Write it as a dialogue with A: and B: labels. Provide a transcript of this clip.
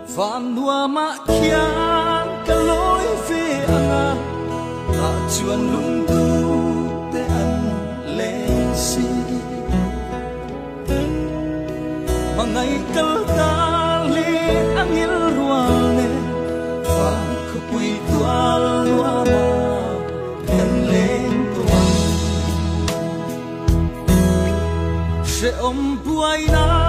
A: Van hoa mã khiang cả lối về anh chuan lung tu te an lên si mà ngày kal ta lên ang il ruane vang khupui tual hoa ma an lên tuan se om buai na